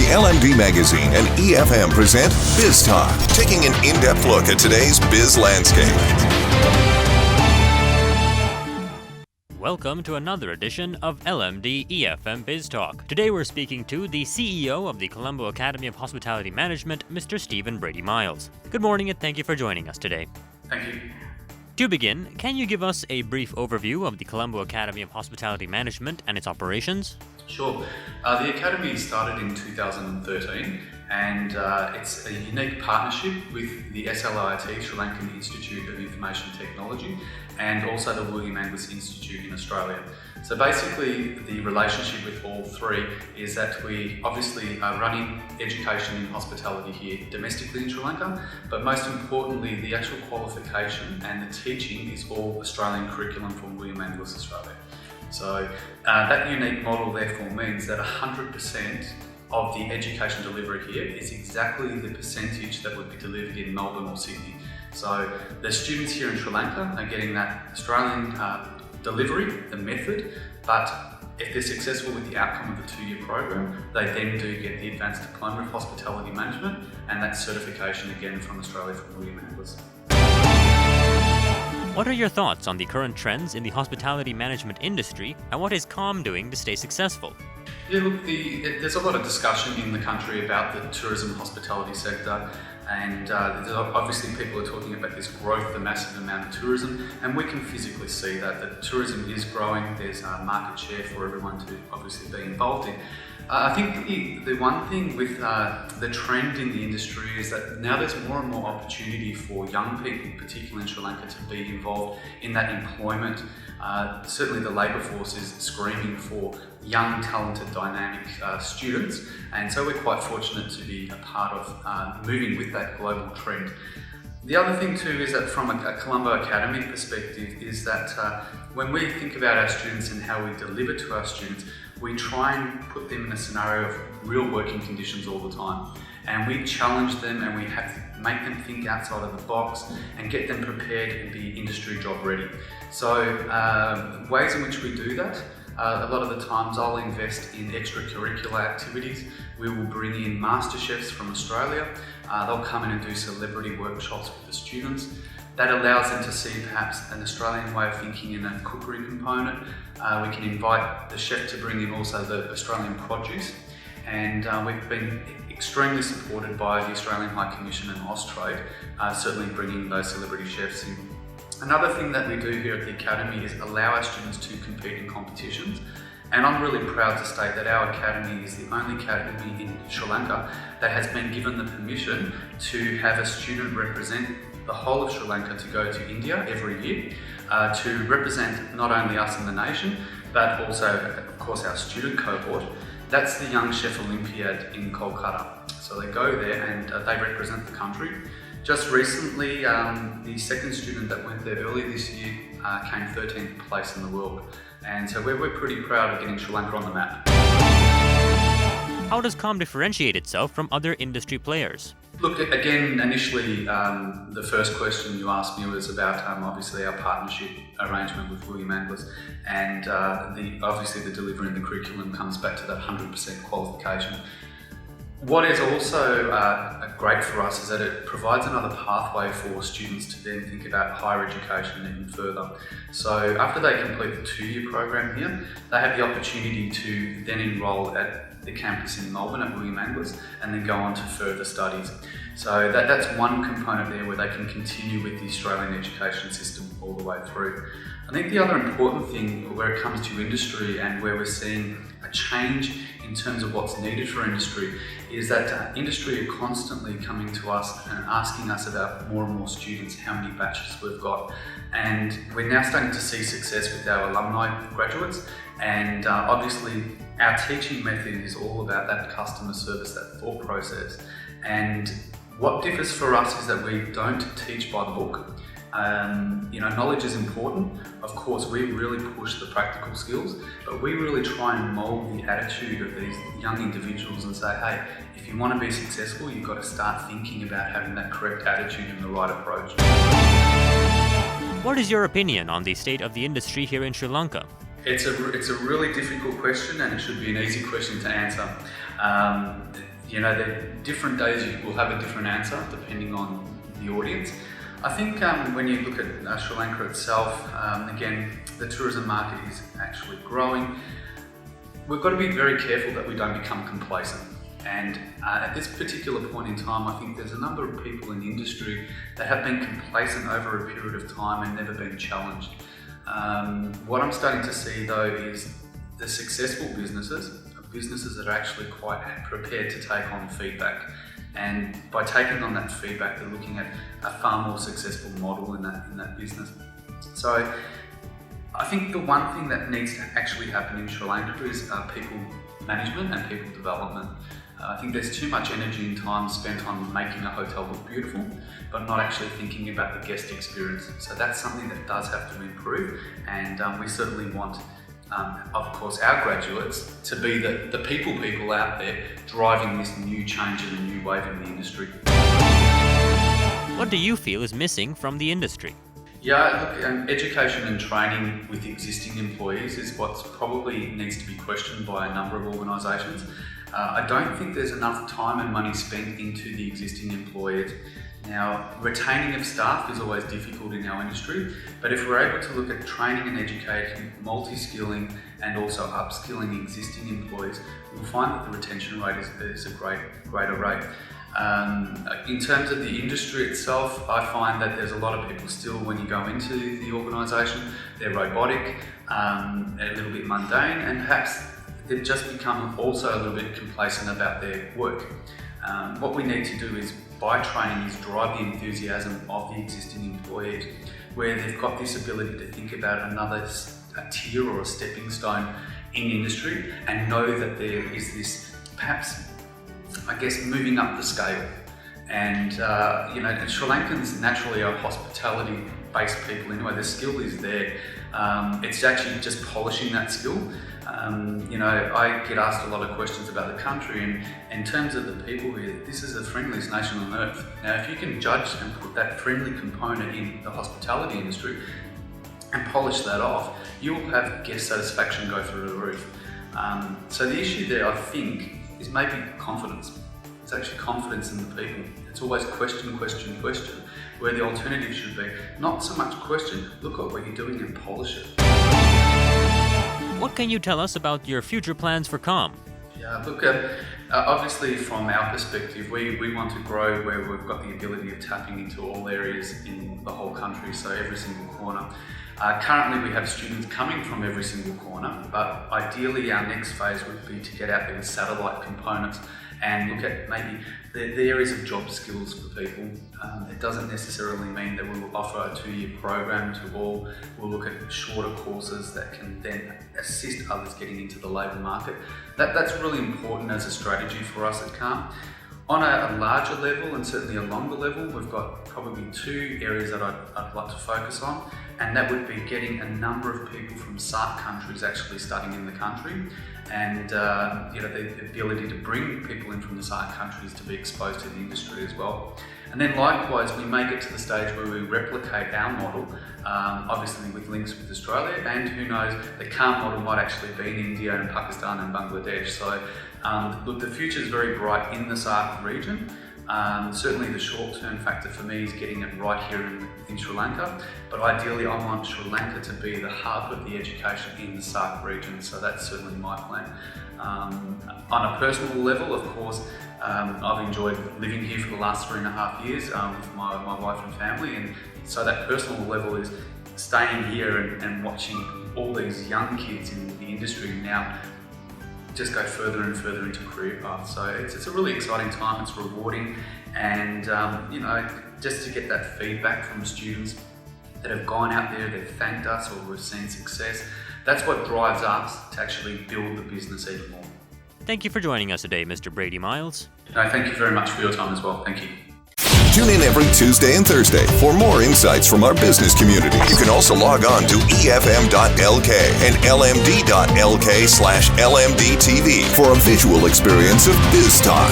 LMD Magazine and EFM present Biz Talk, taking an in-depth look at today's biz landscape. Welcome to another edition of LMD EFM Biz Talk. Today we're speaking to the CEO of the Colombo Academy of Hospitality Management, Mr. Stephen Bradie Miles. Good morning and thank you for joining us today. Thank you. To begin, can you give us a brief overview of the Colombo Academy of Hospitality Management and its operations? Sure. The Academy started in 2013 and it's a unique partnership with the SLIT, Sri Lankan Institute of Information Technology, and also the William Angus Institute in Australia. So basically the relationship with all three is that we obviously are running education in hospitality here domestically in Sri Lanka, but most importantly the actual qualification and the teaching is all Australian curriculum from William Angus Australia. So that unique model therefore means that 100% of the education delivery here is exactly the percentage that would be delivered in Melbourne or Sydney. So the students here in Sri Lanka are getting that Australian delivery, the method, but if they're successful with the outcome of the 2-year program, they then do get the Advanced Diploma of Hospitality Management and that certification again from Australia from William Angus. What are your thoughts on the current trends in the hospitality management industry and what is COM doing to stay successful? Yeah, look, there's a lot of discussion in the country about the tourism hospitality sector, and obviously people are talking about this growth, the massive amount of tourism, and we can physically see that the tourism is growing. There's a market share for everyone to obviously be involved in. I think the one thing with the trend in the industry is that now there's more and more opportunity for young people, particularly in Sri Lanka, to be involved in that employment. Certainly the labour force is screaming for young, talented, dynamic students, and so we're quite fortunate to be a part of moving with that global trend. The other thing too is that from a Colombo Academy perspective is that when we think about our students and how we deliver to our students, we try and put them in a scenario of real working conditions all the time. And we challenge them and we have to make them think outside of the box and get them prepared and be industry job ready. So ways in which we do that, a lot of the times I'll invest in extracurricular activities. We will bring in master chefs from Australia. They'll come in and do celebrity workshops with the students. That allows them to see perhaps an Australian way of thinking in a cookery component. We can invite the chef to bring in also the Australian produce, and we've been extremely supported by the Australian High Commission and Austrade, certainly bringing those celebrity chefs in. Another thing that we do here at the Academy is allow our students to compete in competitions. And I'm really proud to state that our Academy is the only academy in Sri Lanka that has been given the permission to have a student represent the whole of Sri Lanka to go to India every year to represent not only us in the nation, but also, of course, our student cohort. That's the Young Chef Olympiad in Kolkata. So they go there and they represent the country. Just recently, the second student that went there earlier this year came 13th place in the world. And so we're pretty proud of getting Sri Lanka on the map. How does COM differentiate itself from other industry players? Look, again, initially, the first question you asked me was about obviously our partnership arrangement with William Angus, and obviously the delivery and the curriculum comes back to that 100% qualification. What is also great for us is that it provides another pathway for students to then think about higher education even further. So after they complete the 2-year program here, they have the opportunity to then enrol at the campus in Melbourne at William Angus and then go on to further studies. So that's one component there where they can continue with the Australian education system all the way through. I think the other important thing where it comes to industry and where we're seeing a change in terms of what's needed for industry is that industry are constantly coming to us and asking us about more and more students, how many batches we've got. And we're now starting to see success with our alumni graduates, and obviously our teaching method is all about that customer service, that thought process. And what differs for us is that we don't teach by the book. Knowledge is important. Of course, we really push the practical skills, but we really try and mould the attitude of these young individuals and say, hey, if you want to be successful, you've got to start thinking about having that correct attitude and the right approach. What is your opinion on the state of the industry here in Sri Lanka? It's a really difficult question, and it should be an easy question to answer. different days you will have a different answer depending on the audience. I think when you look at Sri Lanka itself, again, the tourism market is actually growing. We've got to be very careful that we don't become complacent. And at this particular point in time, I think there's a number of people in the industry that have been complacent over a period of time and never been challenged. What I'm starting to see though is the successful businesses that are actually quite prepared to take on feedback. And by taking on that feedback, they're looking at a far more successful model in that business. So I think the one thing that needs to actually happen in Sri Lanka is people management and people development. I think there's too much energy and time spent on making a hotel look beautiful, but not actually thinking about the guest experience. So that's something that does have to improve, and we certainly want, of course, our graduates to be the people out there driving this new change and a new wave in the industry. What do you feel is missing from the industry? Yeah, look, education and training with existing employees is what probably needs to be questioned by a number of organisations. I don't think there's enough time and money spent into the existing employees. Now, retaining of staff is always difficult in our industry, but if we're able to look at training and educating, multi-skilling and also upskilling existing employees, we'll find that the retention rate is a greater rate. In terms of the industry itself, I find that there's a lot of people still, when you go into the organisation, they're robotic, a little bit mundane, and perhaps they've just become also a little bit complacent about their work. What we need to do is, by training, is drive the enthusiasm of the existing employees, where they've got this ability to think about a tier or a stepping stone in industry, and know that there is this, perhaps, I guess, moving up the scale. And Sri Lankans naturally are hospitality-based people anyway. The skill is there. It's actually just polishing that skill. I get asked a lot of questions about the country, and in terms of the people here, this is the friendliest nation on earth. Now, if you can judge and put that friendly component in the hospitality industry and polish that off, you will have guest satisfaction go through the roof. So the issue there, I think, is maybe confidence. It's actually confidence in the people. It's always question, where the alternative should be not so much question, look at what you're doing and polish it. What can you tell us about your future plans for COM? Yeah, look, obviously from our perspective, we want to grow where we've got the ability of tapping into all areas in the whole country, so every single corner. Currently we have students coming from every single corner, but ideally our next phase would be to get out there with satellite components and look at maybe the areas of job skills for people. It doesn't necessarily mean that we will offer a 2-year program to all. We'll look at shorter courses that can then assist others getting into the labour market. That's really important as a strategy for us at CALM. On a larger level, and certainly a longer level, we've got probably 2 areas that I'd like to focus on, and that would be getting a number of people from SARC countries actually studying in the country, and the ability to bring people in from the SARC countries to be exposed to the industry as well. And then likewise, we may get to the stage where we replicate our model, obviously with links with Australia, and who knows, the CALM model might actually be in India and Pakistan and Bangladesh. So look, the future is very bright in the SARC region. Certainly the short-term factor for me is getting it right here in Sri Lanka, but ideally I want Sri Lanka to be the hub of the education in the SARC region, so that's certainly my plan. On a personal level, of course, I've enjoyed living here for the last 3.5 years with my wife and family, and so that personal level is staying here and watching all these young kids in the industry now just go further and further into career paths. So it's a really exciting time, it's rewarding, and just to get that feedback from students that have gone out there, they've thanked us or we've seen success, that's what drives us to actually build the business even more. Thank you for joining us today, Mr. Bradie Miles. No, thank you very much for your time as well. Thank you. Tune in every Tuesday and Thursday for more insights from our business community. You can also log on to efm.lk and lmd.lk/lmdtv for a visual experience of Biz Talk.